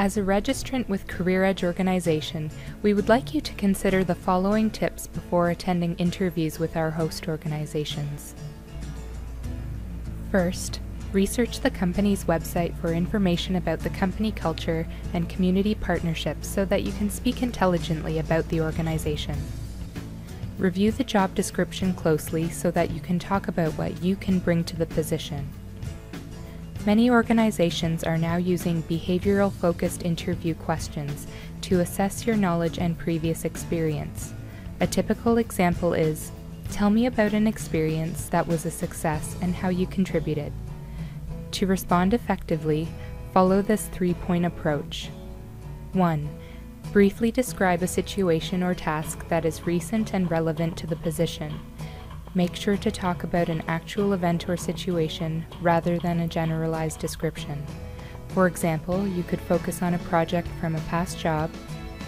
As a registrant with Career Edge organization, we would like you to consider the following tips before attending interviews with our host organizations. First, research the company's website for information about the company culture and community partnerships so that you can speak intelligently about the organization. Review the job description closely so that you can talk about what you can bring to the position. Many organizations are now using behavioral-focused interview questions to assess your knowledge and previous experience. A typical example is, tell me about an experience that was a success and how you contributed. To respond effectively, follow this three-point approach. 1. Briefly describe a situation or task that is recent and relevant to the position. Make sure to talk about an actual event or situation rather than a generalized description. For example, you could focus on a project from a past job,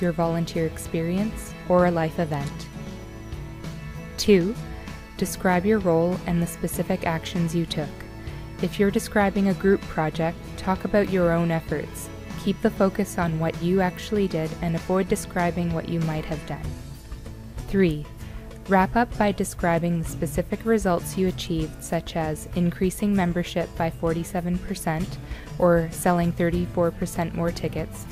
your volunteer experience, or a life event. 2. Describe your role and the specific actions you took. If you're describing a group project, talk about your own efforts. Keep the focus on what you actually did and avoid describing what you might have done. 3. Wrap up by describing the specific results you achieved, such as increasing membership by 47% or selling 34% more tickets,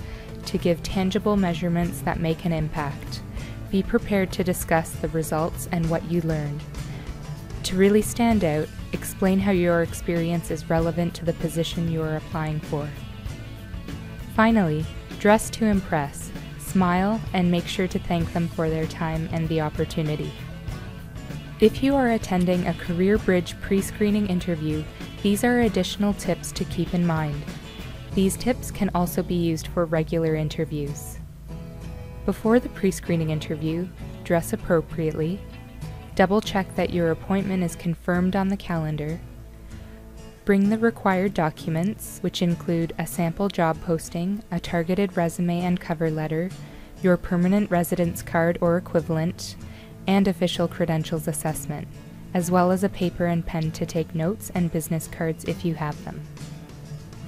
to give tangible measurements that make an impact. Be prepared to discuss the results and what you learned. To really stand out, explain how your experience is relevant to the position you are applying for. Finally, dress to impress. Smile and make sure to thank them for their time and the opportunity. If you are attending a Career Bridge pre-screening interview, these are additional tips to keep in mind. These tips can also be used for regular interviews. Before the pre-screening interview, dress appropriately. Double-check that your appointment is confirmed on the calendar. Bring the required documents, which include a sample job posting, a targeted resume and cover letter, your permanent residence card or equivalent, and official credentials assessment, as well as a paper and pen to take notes and business cards if you have them.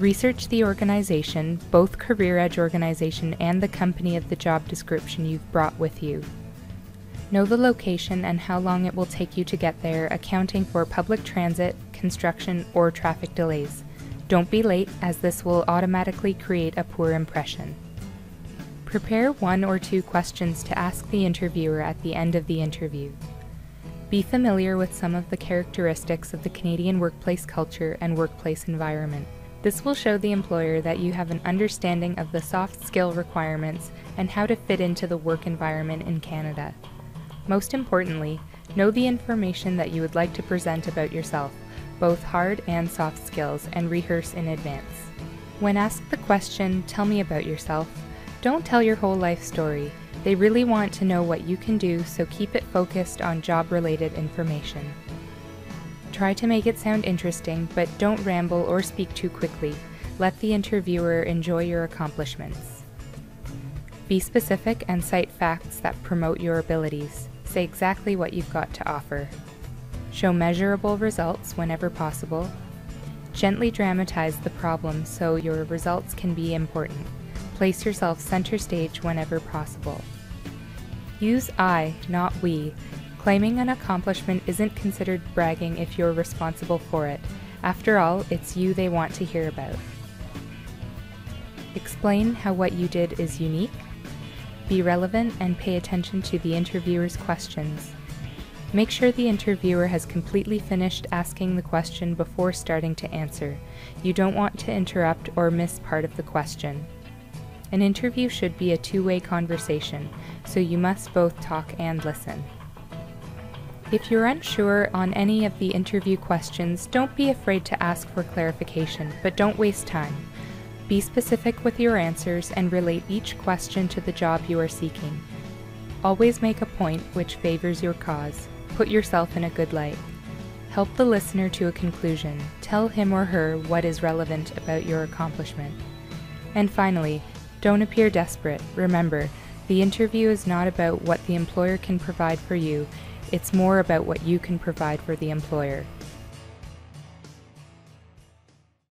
Research the organization, both Career Edge organization and the company of the job description you've brought with you. Know the location and how long it will take you to get there, accounting for public transit, construction, or traffic delays. Don't be late, as this will automatically create a poor impression. Prepare 1 or 2 questions to ask the interviewer at the end of the interview. Be familiar with some of the characteristics of the Canadian workplace culture and workplace environment. This will show the employer that you have an understanding of the soft skill requirements and how to fit into the work environment in Canada. Most importantly, know the information that you would like to present about yourself, both hard and soft skills, and rehearse in advance. When asked the question, "Tell me about yourself," don't tell your whole life story. They really want to know what you can do, so keep it focused on job-related information. Try to make it sound interesting, but don't ramble or speak too quickly. Let the interviewer enjoy your accomplishments. Be specific and cite facts that promote your abilities. Say exactly what you've got to offer. Show measurable results whenever possible. Gently dramatize the problem so your results can be important. Place yourself center stage whenever possible. Use I, not we. Claiming an accomplishment isn't considered bragging if you're responsible for it. After all, it's you they want to hear about. Explain how what you did is unique. Be relevant and pay attention to the interviewer's questions. Make sure the interviewer has completely finished asking the question before starting to answer. You don't want to interrupt or miss part of the question. An interview should be a two-way conversation, so you must both talk and listen. If you're unsure on any of the interview questions, don't be afraid to ask for clarification, but don't waste time. Be specific with your answers and relate each question to the job you are seeking. Always make a point which favors your cause. Put yourself in a good light. Help the listener to a conclusion. Tell him or her what is relevant about your accomplishment. And finally, don't appear desperate. Remember, the interview is not about what the employer can provide for you. It's more about what you can provide for the employer.